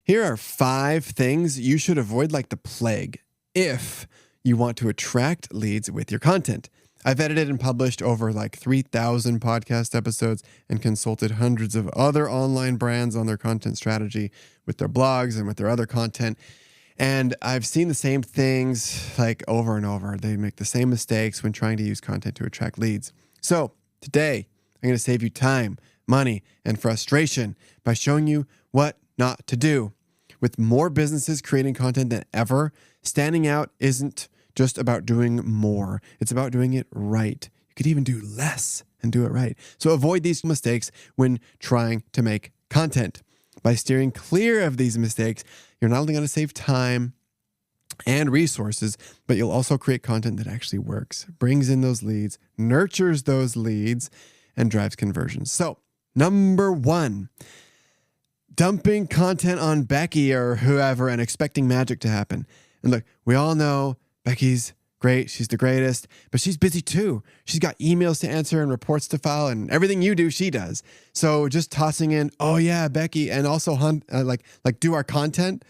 Here are 5 things you should avoid like the plague if you want to attract leads with your content. I've edited and published over like 3,000 podcast episodes and consulted hundreds of other online brands on their content strategy with their blogs and with their other content. And I've seen the same things like over and over. They make the same mistakes when trying to use content to attract leads. So today, I'm going to save you time, money, and frustration by showing you what not to do. With more businesses creating content than ever, standing out isn't just about doing more. It's about doing it right. You could even do less and do it right. So avoid these mistakes when trying to make content. By steering clear of these mistakes, you're not only going to save time and resources, but you'll also create content that actually works, brings in those leads, nurtures those leads, and drives conversions. So, number 1, dumping content on Becky or whoever and expecting magic to happen. And look, we all know Becky's great. She's the greatest, but she's busy too. She's got emails to answer and reports to file, and everything you do, she does. So just tossing in, oh yeah, Becky, and also like do our content.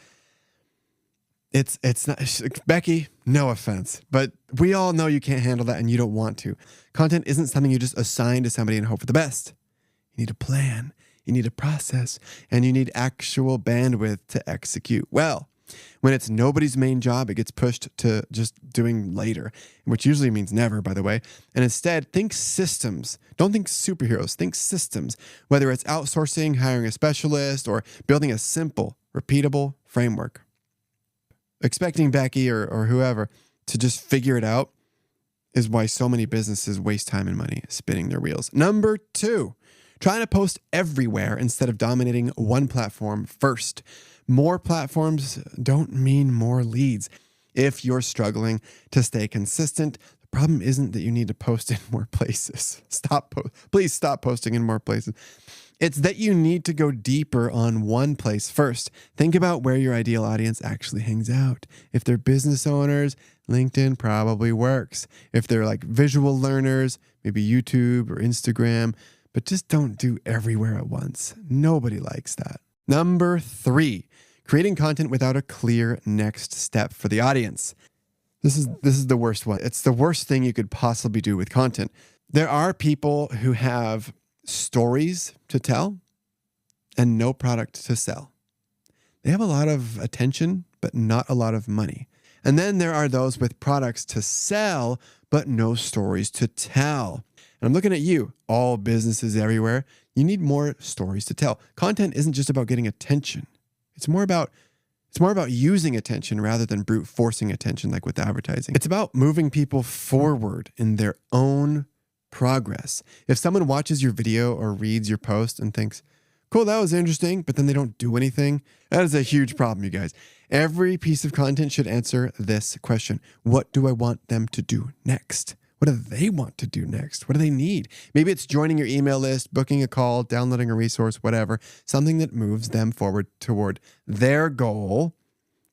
It's not Becky, no offense, but we all know you can't handle that and you don't want to. Content isn't something you just assign to somebody and hope for the best. You need a plan, you need a process, and you need actual bandwidth to execute well. When it's nobody's main job, it gets pushed to just doing later, which usually means never, by the way. And instead, think systems. Don't think superheroes. Think systems. Whether it's outsourcing, hiring a specialist, or building a simple, repeatable framework. Expecting Becky or whoever to just figure it out is why so many businesses waste time and money spinning their wheels. Number 2, trying to post everywhere instead of dominating one platform first. More platforms don't mean more leads. If you're struggling to stay consistent, the problem isn't that you need to post in more places. Please stop posting in more places. It's that you need to go deeper on one place first. Think about where your ideal audience actually hangs out. If they're business owners, LinkedIn probably works. If they're like visual learners, maybe YouTube or Instagram, but just don't do everywhere at once. Nobody likes that. Number 3, creating content without a clear next step for the audience. This is the worst one. It's the worst thing you could possibly do with content. There are people who have stories to tell and no product to sell. They have a lot of attention, but not a lot of money. And then there are those with products to sell, but no stories to tell. And I'm looking at you, all businesses everywhere. You need more stories to tell. Content isn't just about getting attention. It's more about using attention rather than brute forcing attention like with advertising. It's about moving people forward in their own progress. If someone watches your video or reads your post and thinks, cool, that was interesting, but then they don't do anything, that is a huge problem, you guys. Every piece of content should answer this question. What do I want them to do next? What do they want to do next? What do they need? Maybe it's joining your email list, booking a call, downloading a resource, whatever, something that moves them forward toward their goal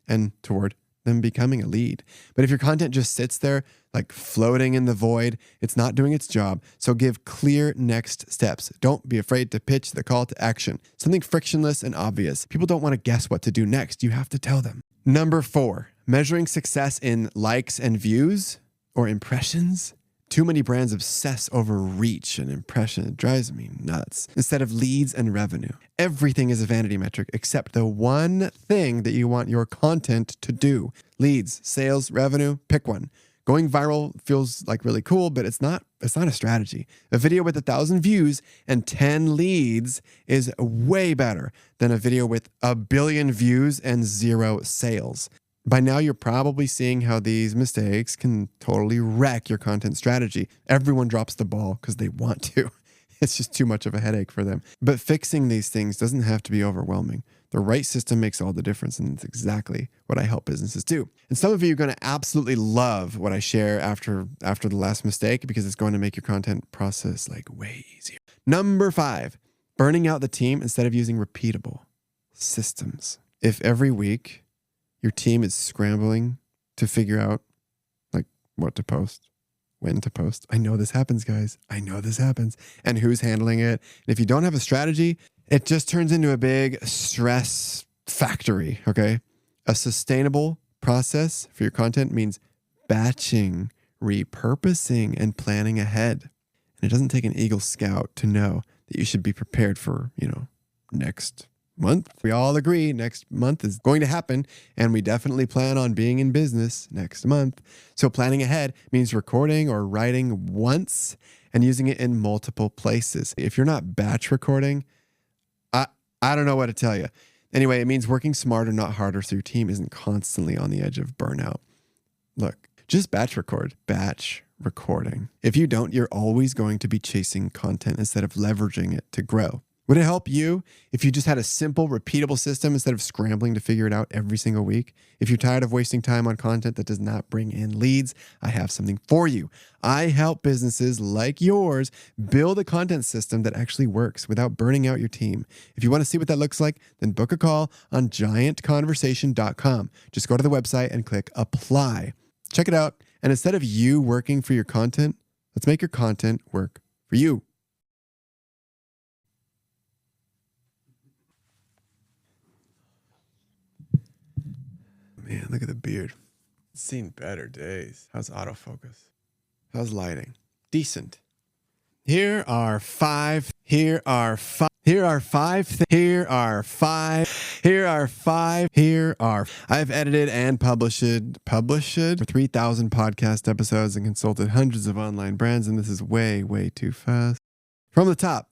and toward them becoming a lead. But if your content just sits there like floating in the void, it's not doing its job. So give clear next steps. Don't be afraid to pitch the call to action. Something frictionless and obvious. People don't want to guess what to do next. You have to tell them. Number 4, measuring success in likes and views or impressions. Too many brands obsess over reach and impression. It drives me nuts. Instead of leads and revenue. Everything is a vanity metric except the one thing that you want your content to do. Leads, sales, revenue, pick one. Going viral feels like really cool, but it's not a strategy. A video with 1,000 views and 10 leads is way better than a video with 1 billion views and 0 sales. By now, you're probably seeing how these mistakes can totally wreck your content strategy. Everyone drops the ball because they want to. It's just too much of a headache for them. But fixing these things doesn't have to be overwhelming. The right system makes all the difference, and it's exactly what I help businesses do. And some of you are going to absolutely love what I share after the last mistake because it's going to make your content process like way easier. Number 5, burning out the team instead of using repeatable systems. If every week your team is scrambling to figure out like what to post, when to post. I know this happens, guys. I know this happens. And who's handling it. And if you don't have a strategy, it just turns into a big stress factory, okay? A sustainable process for your content means batching, repurposing, and planning ahead. And it doesn't take an Eagle Scout to know that you should be prepared for, next month. We all agree next month is going to happen, and we definitely plan on being in business next month. So planning ahead means recording or writing once and using it in multiple places. If you're not batch recording, I don't know what to tell you. Anyway, it means working smarter, not harder, so your team isn't constantly on the edge of burnout. Look, just batch record. Batch recording. If you don't, you're always going to be chasing content instead of leveraging it to grow. Would it help you if you just had a simple, repeatable system instead of scrambling to figure it out every single week? If you're tired of wasting time on content that does not bring in leads, I have something for you. I help businesses like yours build a content system that actually works without burning out your team. If you want to see what that looks like, then book a call on giantconversation.com. Just go to the website and click apply. Check it out. And instead of you working for your content, let's make your content work for you. Man, look at the beard. It's seen better days. How's autofocus? How's lighting? Decent. Here are five. I've edited and published for 3,000 podcast episodes and consulted hundreds of online brands, and this is way, way too fast. From the top,